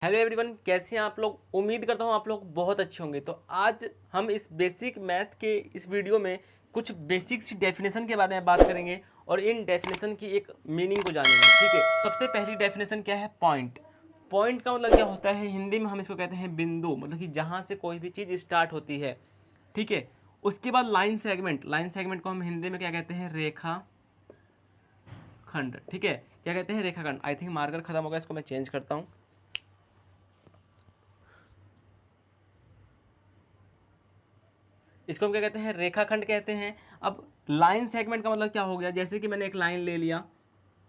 Hello everyone, कैसे हैं आप लोग। उम्मीद करता हूँ आप लोग बहुत अच्छे होंगे। तो आज हम इस बेसिक मैथ के इस वीडियो में कुछ बेसिक सी डेफिनेशन के बारे में बात करेंगे और इन डेफिनेशन की एक मीनिंग को जानेंगे। ठीक है, सबसे पहली डेफिनेशन क्या है? पॉइंट। पॉइंट का मतलब क्या होता है? हिंदी में हम इसको कहते हैं बिंदु, मतलब कि जहाँ से कोई भी चीज़ स्टार्ट होती है। ठीक है, उसके बाद लाइन सेगमेंट। लाइन सेगमेंट को हम हिंदी में क्या कहते हैं? रेखा खंड। ठीक है, क्या कहते हैं? रेखाखंड। आई थिंक मार्कर खत्म हो गया, इसको मैं चेंज करता हूँ। इसको हम क्या कहते हैं? रेखाखंड कहते हैं। अब लाइन सेगमेंट का मतलब क्या हो गया? जैसे कि मैंने एक लाइन ले लिया,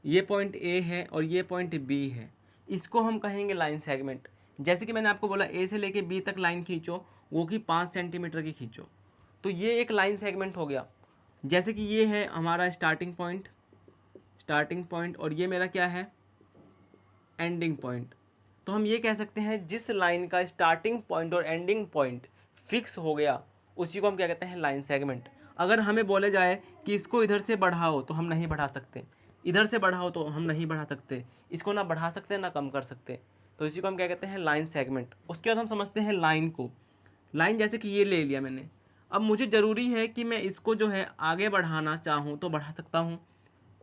ये पॉइंट ए है और ये पॉइंट बी है, इसको हम कहेंगे लाइन सेगमेंट। जैसे कि मैंने आपको बोला ए से लेके बी तक लाइन खींचो, वो कि 5 सेंटीमीटर की खींचो, तो ये एक लाइन सेगमेंट हो गया। जैसे कि ये है हमारा स्टार्टिंग पॉइंट, और ये मेरा क्या है? Ending point. तो हम ये कह सकते हैं जिस लाइन का स्टार्टिंग पॉइंट और एंडिंग पॉइंट फिक्स हो गया, उसी को हम क्या कहते हैं? Line segment. अगर हमें बोले जाए कि इसको इधर से बढ़ाओ, तो हम नहीं बढ़ा सकते। इधर से बढ़ाओ तो हम नहीं बढ़ा सकते। इसको ना बढ़ा सकते ना कम कर सकते। तो इसी को हम क्या कहते हैं? Line segment. उसके बाद हम समझते हैं लाइन को। लाइन जैसे कि ये ले लिया मैंने, अब मुझे ज़रूरी है कि मैं इसको जो है आगे बढ़ाना चाहूँ तो बढ़ा सकता हूँ,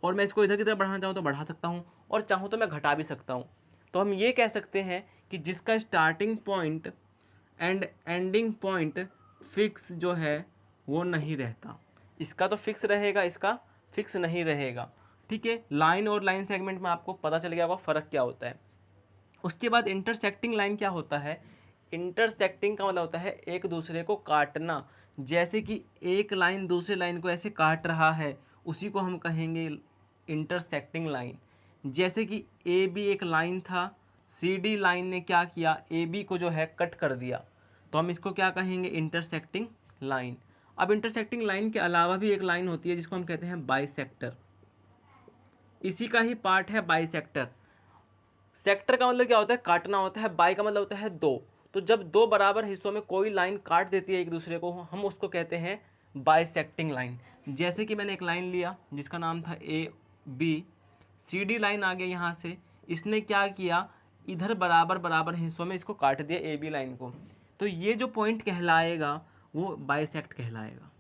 और मैं इसको इधर की तरफ बढ़ाना चाहूँ तो बढ़ा सकता हूँ, और चाहूँ तो मैं घटा भी सकता हूँ। तो हम ये कह सकते हैं कि जिसका starting point and ending point fix जो है वो नहीं रहता। इसका तो फिक्स रहेगा, इसका फिक्स नहीं रहेगा। ठीक है, लाइन और लाइन सेगमेंट में आपको पता चल गया होगा फ़र्क क्या होता है। उसके बाद इंटरसेक्टिंग लाइन क्या होता है? इंटरसेक्टिंग का मतलब होता है एक दूसरे को काटना। जैसे कि एक लाइन दूसरे लाइन को ऐसे काट रहा है, उसी को हम कहेंगे इंटरसेक्टिंग लाइन। जैसे कि ए बी एक लाइन था, सी डी लाइन ने क्या किया? ए बी को जो है कट कर दिया, तो हम इसको क्या कहेंगे? Intersecting line. अब इंटरसेक्टिंग लाइन के अलावा भी एक लाइन होती है जिसको हम कहते हैं बाइसेक्टर। इसी का ही पार्ट है बाइसेक्टर। सेक्टर का मतलब क्या होता है? काटना होता है। बाई का मतलब होता है दो। तो जब दो बराबर हिस्सों में कोई लाइन काट देती है एक दूसरे को, हम उसको कहते हैं बाइसेक्टिंग लाइन। जैसे कि मैंने एक लाइन लिया जिसका नाम था A B, C D line आ गया यहाँ से, इसने क्या किया? इधर बराबर बराबर हिस्सों में इसको काट दिया ए बी लाइन को, तो ये जो पॉइंट कहलाएगा वो बाइसेक्ट कहलाएगा।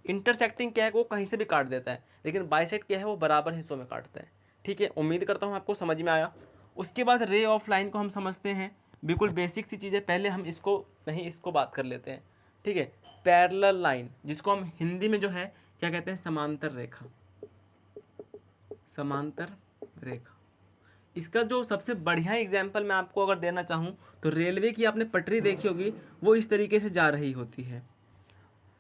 इंटरसेक्टिंग क्या है? वो कहीं से भी काट देता है, लेकिन बाइसेक्ट क्या है? वो बराबर हिस्सों में काटता है। ठीक है, उम्मीद करता हूँ आपको समझ में आया। उसके बाद रे ऑफ लाइन को हम समझते हैं। बिल्कुल बेसिक सी चीज़ है, पहले हम इसको नहीं इसको बात कर लेते हैं। ठीक है, पैरेलल लाइन, जिसको हम हिंदी में जो है क्या कहते हैं? समांतर रेखा। समांतर रेखा, इसका जो सबसे बढ़िया एग्जाम्पल मैं आपको अगर देना चाहूँ तो रेलवे की आपने पटरी देखी होगी, वो इस तरीके से जा रही होती है।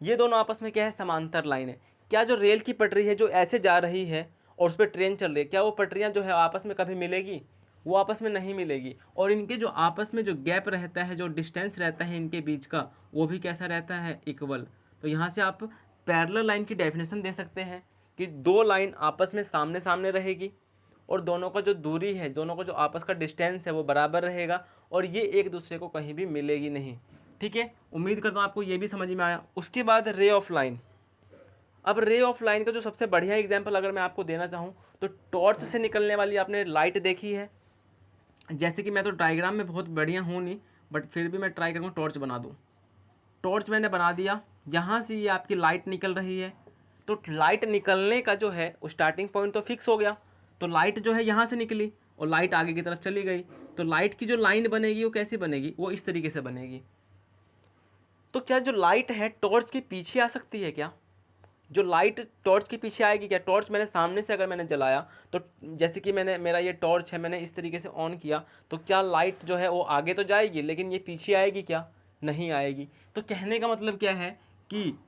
ये दोनों आपस में क्या है? समांतर लाइन है। क्या जो रेल की पटरी है जो ऐसे जा रही है और उस पर ट्रेन चल रही है, क्या वो पटरियाँ जो है आपस में कभी मिलेगी? वो आपस में नहीं मिलेगी। और इनके जो आपस में जो गैप रहता है, जो डिस्टेंस रहता है इनके बीच का, वो भी कैसा रहता है? इक्वल। तो यहाँ से आप पैरेलल लाइन की डेफिनेशन दे सकते हैं कि दो लाइन आपस में सामने सामने रहेगी, और दोनों का जो दूरी है, दोनों का जो आपस का डिस्टेंस है वो बराबर रहेगा, और ये एक दूसरे को कहीं भी मिलेगी नहीं। ठीक है, उम्मीद करता हूँ आपको ये भी समझ में आया। उसके बाद रे ऑफ लाइन। अब रे ऑफ लाइन का जो सबसे बढ़िया एग्जांपल अगर मैं आपको देना चाहूँ तो टॉर्च से निकलने वाली आपने लाइट देखी है। जैसे कि मैं तो डायग्राम में बहुत बढ़िया हूँ नहीं, बट फिर भी मैं ट्राई करूँगा टॉर्च बना दूँ। टॉर्च मैंने बना दिया, यहाँ से ये आपकी लाइट निकल रही है, तो लाइट निकलने का जो है स्टार्टिंग पॉइंट तो फिक्स हो गया। तो लाइट जो है यहाँ से निकली और लाइट आगे की तरफ चली गई, तो लाइट की जो लाइन बनेगी वो कैसी बनेगी? वो इस तरीके से बनेगी। तो क्या जो लाइट है टॉर्च के पीछे आ सकती है क्या? जो लाइट टॉर्च के पीछे आएगी क्या? टॉर्च मैंने सामने से अगर मैंने जलाया, तो जैसे कि मेरा ये टॉर्च है, मैंने इस तरीके से ऑन किया, तो क्या लाइट जो है वो आगे तो जाएगी, लेकिन ये पीछे आएगी क्या? नहीं आएगी। तो कहने का मतलब क्या है कि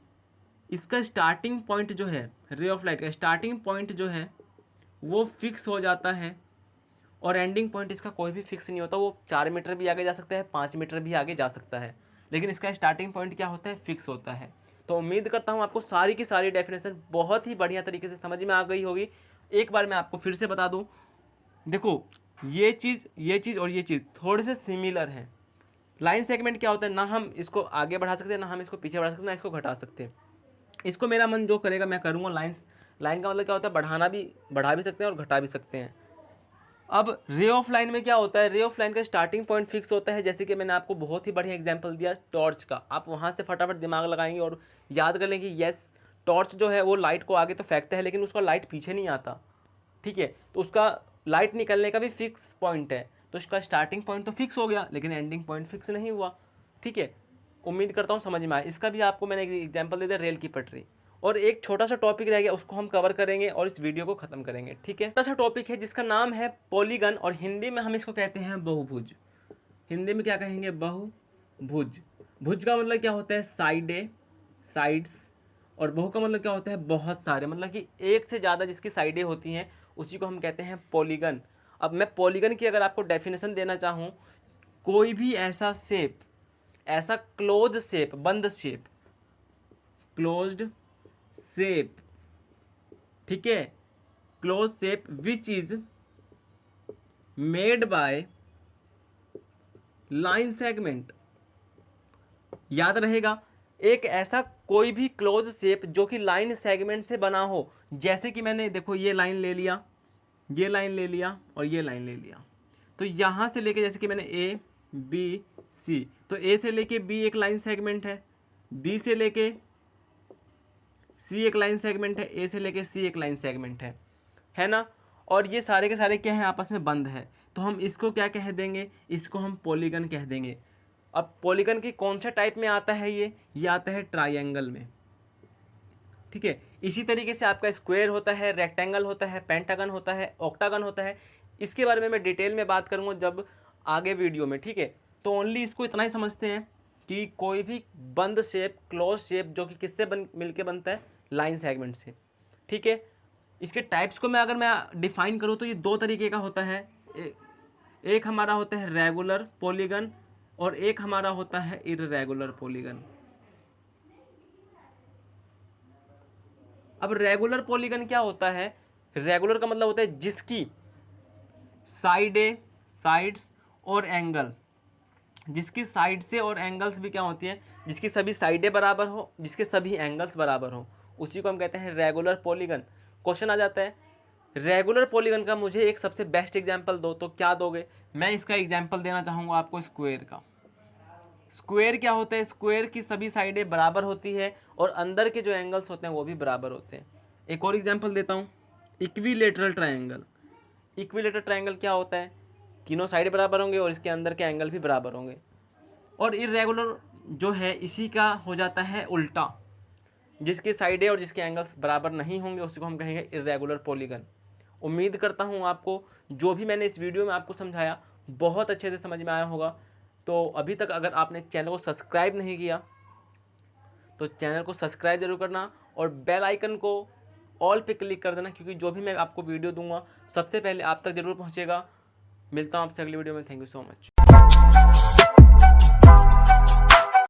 इसका स्टार्टिंग पॉइंट जो है, रे ऑफ लाइट का स्टार्टिंग पॉइंट जो है वो फिक्स हो जाता है, और एंडिंग पॉइंट इसका कोई भी फिक्स नहीं होता। वो 4 मीटर भी आगे जा सकता है, 5 मीटर भी आगे जा सकता है, लेकिन इसका स्टार्टिंग पॉइंट क्या होता है? फिक्स होता है। तो उम्मीद करता हूँ आपको सारी की सारी डेफिनेशन बहुत ही बढ़िया तरीके से समझ में आ गई होगी। एक बार मैं आपको फिर से बता दूँ, देखो ये चीज़ और ये चीज़ थोड़े से सिमिलर हैं। लाइन सेगमेंट क्या होता है? ना हम इसको आगे बढ़ा सकते हैं, ना हम इसको पीछे बढ़ा सकते हैं, ना इसको घटा सकते हैं। इसको मेरा मन जो करेगा मैं करूँगा। लाइन का मतलब क्या होता है? बढ़ा भी सकते हैं और घटा भी सकते हैं। अब रे ऑफ लाइन में क्या होता है, रे ऑफ लाइन का स्टार्टिंग पॉइंट फिक्स होता है, जैसे कि मैंने आपको बहुत ही बढ़िया एग्जांपल दिया टॉर्च का। आप वहाँ से फटाफट दिमाग लगाएंगे और याद कर लेंगे यस, टॉर्च जो है वो लाइट को आगे तो फेंकता है लेकिन उसका लाइट पीछे नहीं आता, ठीक है। तो उसका लाइट निकलने का भी फिक्स पॉइंट है, तो उसका स्टार्टिंग पॉइंट तो फिक्स हो गया लेकिन एंडिंग पॉइंट फिक्स नहीं हुआ, ठीक है। उम्मीद करता हूँ समझ में आया। इसका भी आपको मैंने एग्जाम्पल दे दिया, रेल की पटरी। और एक छोटा सा टॉपिक रह गया, उसको हम कवर करेंगे और इस वीडियो को खत्म करेंगे, ठीक है। छोटा सा टॉपिक है जिसका नाम है पॉलीगन, और हिंदी में हम इसको कहते हैं बहुभुज। हिंदी में क्या कहेंगे, बहुभुज। भुज का मतलब क्या होता है, साइडे, साइड्स। और बहु का मतलब क्या होता है, बहुत सारे, मतलब कि एक से ज़्यादा जिसकी साइडें होती हैं उसी को हम कहते हैं पॉलीगन। अब मैं पॉलीगन की अगर आपको डेफिनेशन देना चाहूँ, कोई भी ऐसा शेप, ऐसा क्लोज शेप, बंद शेप, क्लोज्ड शेप, ठीक है, close shape which is made by line segment. याद रहेगा, एक ऐसा कोई भी क्लोज शेप जो कि लाइन सेगमेंट से बना हो। जैसे कि मैंने देखो ये लाइन ले लिया, ये लाइन ले लिया और ये लाइन ले लिया, तो यहाँ से लेके, जैसे कि मैंने ए बी सी, तो ए से लेके बी एक लाइन सेगमेंट है, बी से लेके सी एक लाइन सेगमेंट है, ए से लेके सी एक लाइन सेगमेंट है ना। और ये सारे के सारे क्या हैं, आपस में बंद है, तो हम इसको क्या कह देंगे, इसको हम पॉलीगन कह देंगे। अब पॉलीगन की कौन सा टाइप में आता है, ये आता है ट्राइंगल में, ठीक है। इसी तरीके से आपका स्क्वायर होता है, रेक्टेंगल होता है, पेंटागन होता है, ऑक्टागन होता है। इसके बारे में मैं डिटेल में बात करूँगा जब आगे वीडियो में, ठीक है। तो ओनली इसको इतना ही समझते हैं कि कोई भी बंद शेप, क्लोज शेप, जो कि किससे मिलके बनता है, लाइन सेगमेंट से, ठीक है। इसके टाइप्स को अगर मैं डिफाइन करूँ तो ये दो तरीके का होता है। एक हमारा होता है रेगुलर पॉलीगन और एक हमारा होता है इर्रेगुलर पॉलीगन। अब रेगुलर पॉलीगन क्या होता है, रेगुलर का मतलब होता है जिसकी साइडें, साइड्स और एंगल, जिसकी साइड से और एंगल्स भी क्या होती हैं, जिसकी सभी साइडें बराबर हो, जिसके सभी एंगल्स बराबर हो, उसी को हम कहते हैं रेगुलर पॉलीगन। क्वेश्चन आ जाता है, रेगुलर पॉलीगन का मुझे एक सबसे बेस्ट एग्जांपल दो, तो क्या दोगे। मैं इसका एग्जांपल देना चाहूँगा आपको स्क्वायर का। स्क्वायर क्या होता है, स्क्वायर की सभी साइडें बराबर होती है और अंदर के जो एंगल्स होते हैं वो भी बराबर होते हैं। एक और एग्जांपल देता हूँ, इक्विलेटरल ट्रायंगल। इक्विलेटरल ट्रायंगल क्या होता है, तीनों साइड बराबर होंगे और इसके अंदर के एंगल भी बराबर होंगे। और इर्रेगुलर जो है इसी का हो जाता है उल्टा, जिसकी साइडें और जिसके एंगल्स बराबर नहीं होंगे उसको हम कहेंगे इर्रेगुलर पॉलीगन। उम्मीद करता हूँ आपको जो भी मैंने इस वीडियो में आपको समझाया बहुत अच्छे से समझ में आया होगा। तो अभी तक अगर आपने चैनल को सब्सक्राइब नहीं किया तो चैनल को सब्सक्राइब जरूर करना और बेल आइकन को ऑल पे क्लिक कर देना, क्योंकि जो भी मैं आपको वीडियो दूंगा सबसे पहले आप तक जरूर पहुंचेगा। मिलता हूं आपसे अगली वीडियो में। Thank you so much.